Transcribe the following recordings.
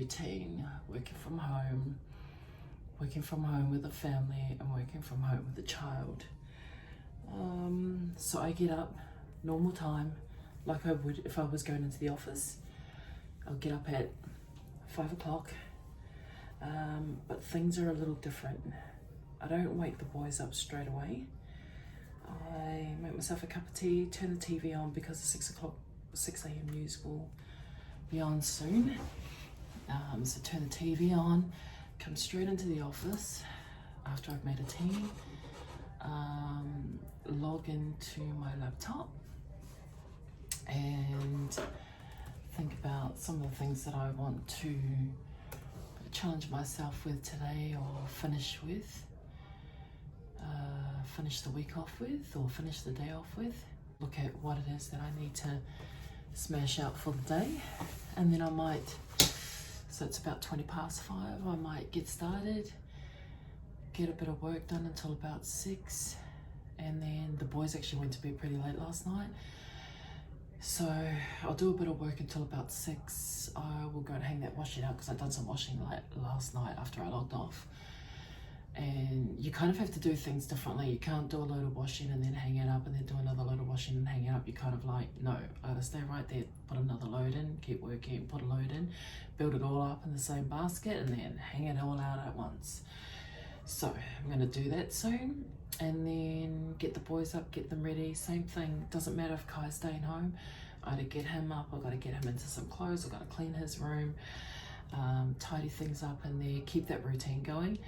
routine, working from home with the family, and working from home with the child. So I get up normal time, like I would if I was going into the office. I'll get up at 5 o'clock, but things are a little different. I don't wake the boys up straight away. I make myself a cup of tea, turn the TV on because the 6 a.m. news will be on soon. So turn the TV on, come straight into the office after I've made a tea, log into my laptop and think about some of the things that I want to challenge myself with today, or finish the week off with, or finish the day off with. Look at what it is that I need to smash out for the day, and then I might, so it's about 5:20, I might get started, get a bit of work done until about 6, and then the boys actually went to bed pretty late last night, so I'll do a bit of work until about 6. I will go and hang that washing out because I've done some washing last night after I logged off. And you kind of have to do things differently. You can't do a load of washing and then hang it up and then do another load of washing and hang it up. You kind of like, no, I gotta stay right there, put another load in, keep working, put a load in, build it all up in the same basket, and then hang it all out at once. So I'm gonna do that soon, and then get the boys up, get them ready. Same thing, doesn't matter if Kai's staying home. I gotta get him up, I gotta get him into some clothes, I gotta clean his room, tidy things up in there, keep that routine going.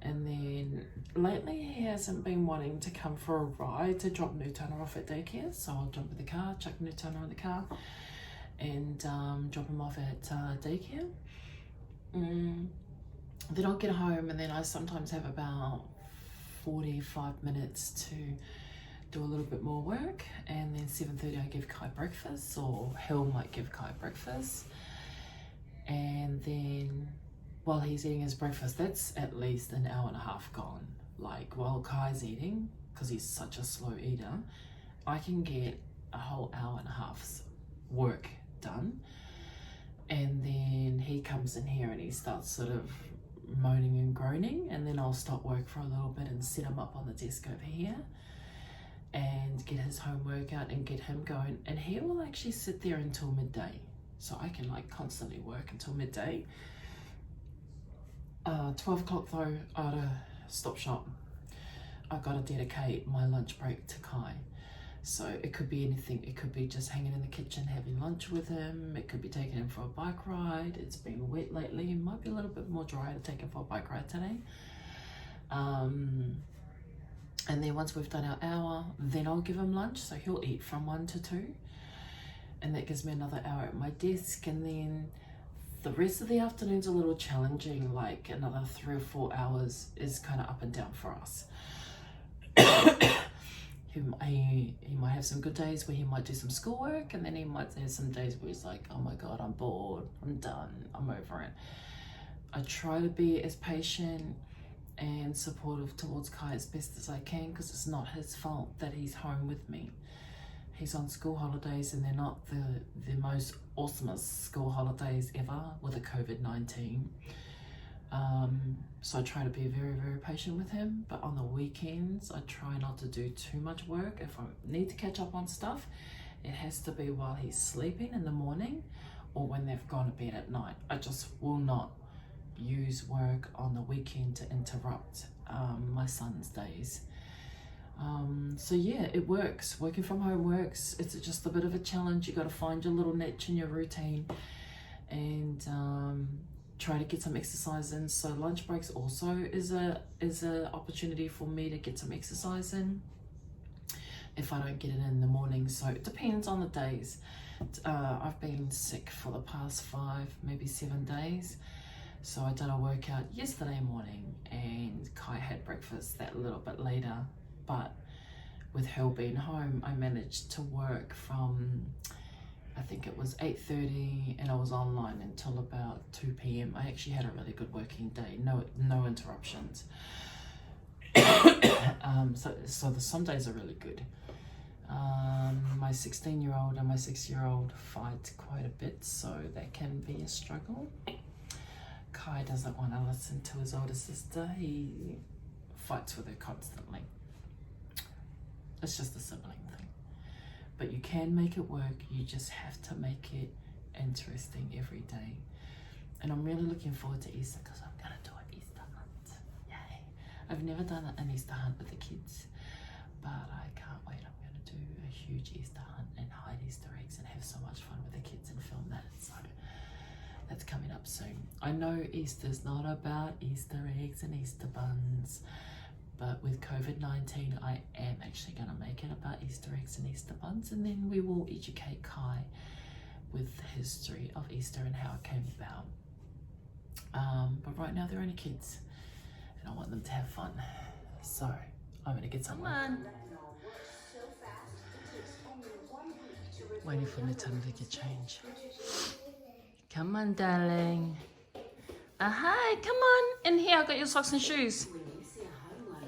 And then lately he hasn't been wanting to come for a ride to drop Nutana off at daycare, so I'll jump in the car, chuck Nutana in the car, and drop him off at daycare. Then I'll get home, and then I sometimes have about 45 minutes to do a little bit more work, and then 7:30 I give Kai breakfast, or Hill might give Kai breakfast, and then while he's eating his breakfast, that's at least an hour and a half gone. Like, while Kai's eating, because he's such a slow eater, I can get a whole hour and a half's work done. And then he comes in here and he starts sort of moaning and groaning, and then I'll stop work for a little bit and set him up on the desk over here and get his homework out and get him going. And he will actually sit there until midday. So I can like constantly work until midday. 12 o'clock though, I gotta stop shop. I gotta dedicate my lunch break to Kai. So it could be anything. It could be just hanging in the kitchen having lunch with him. It could be taking him for a bike ride. It's been wet lately. It might be a little bit more dry to take him for a bike ride today. And then once we've done our hour, then I'll give him lunch. So he'll eat from 1 to 2. And that gives me another hour at my desk. And then the rest of the afternoon's a little challenging, like another 3 or 4 hours is kind of up and down for us. He might have some good days where he might do some schoolwork, and then he might have some days where he's like, oh my God, I'm bored, I'm done, I'm over it. I try to be as patient and supportive towards Kai as best as I can, because it's not his fault that he's home with me. He's on school holidays, and they're not the most awesomest school holidays ever with the COVID-19. So I try to be very, very patient with him, but on the weekends, I try not to do too much work. If I need to catch up on stuff, it has to be while he's sleeping in the morning or when they've gone to bed at night. I just will not use work on the weekend to interrupt my son's days. So yeah, it works. Working from home works. It's just a bit of a challenge. You got to find your little niche in your routine and try to get some exercise in. So lunch breaks also is a opportunity for me to get some exercise in if I don't get it in the morning. So it depends on the days. I've been sick for the past 5, maybe 7 days. So I did a workout yesterday morning, and Kai had breakfast that little bit later. But with Hill being home, I managed to work from, I think it was 8:30, and I was online until about 2 p.m. I actually had a really good working day, no interruptions. So some days are really good. My 16-year-old and my 6-year-old fight quite a bit, so that can be a struggle. Kai doesn't want to listen to his older sister. He fights with her constantly. It's just a sibling thing. But you can make it work. You just have to make it interesting every day. And I'm really looking forward to Easter because I'm going to do an Easter hunt. Yay. I've never done an Easter hunt with the kids, but I can't wait. I'm going to do a huge Easter hunt and hide Easter eggs and have so much fun with the kids and film that. So that's coming up soon. I know Easter's not about Easter eggs and Easter buns, but with COVID-19, I am actually going to make it about Easter eggs and Easter buns, and then we will educate Kai with the history of Easter and how it came about. But right now they're only kids, and I want them to have fun. So I'm going to get some work. Waiting for Nintendo to get change. Come on, darling. Hi, come on. In here, I got your socks and shoes.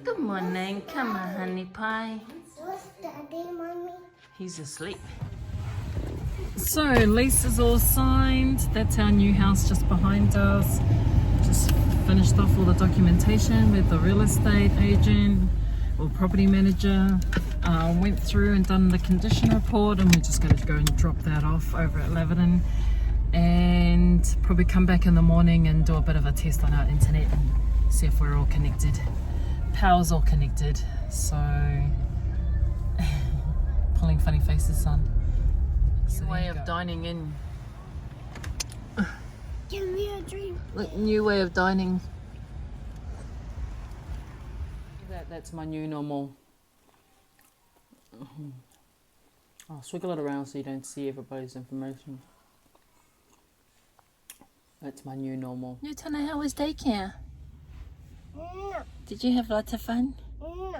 Good morning. Come on, honey pie. What's Daddy, Mommy? He's asleep. So, lease is all signed. That's our new house just behind us. Just finished off all the documentation with the real estate agent or property manager. Went through and done the condition report, and we're just going to go and drop that off over at Lebanon, and probably come back in the morning and do a bit of a test on our internet and see if we're all connected. Power's all connected, so pulling funny faces, son. So way of dining in. Give me a drink. Look, new way of dining. That's my new normal. I'll swiggle it around so you don't see everybody's information. That's my new normal. Nutana, how was daycare? No. Did you have lots of fun? No.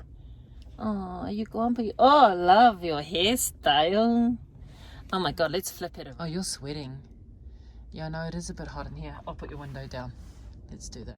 Oh, are you grumpy? Oh, I love your hairstyle. Oh my God, let's flip it. Oh, you're sweating. Yeah, I know it is a bit hot in here. I'll put your window down. Let's do that.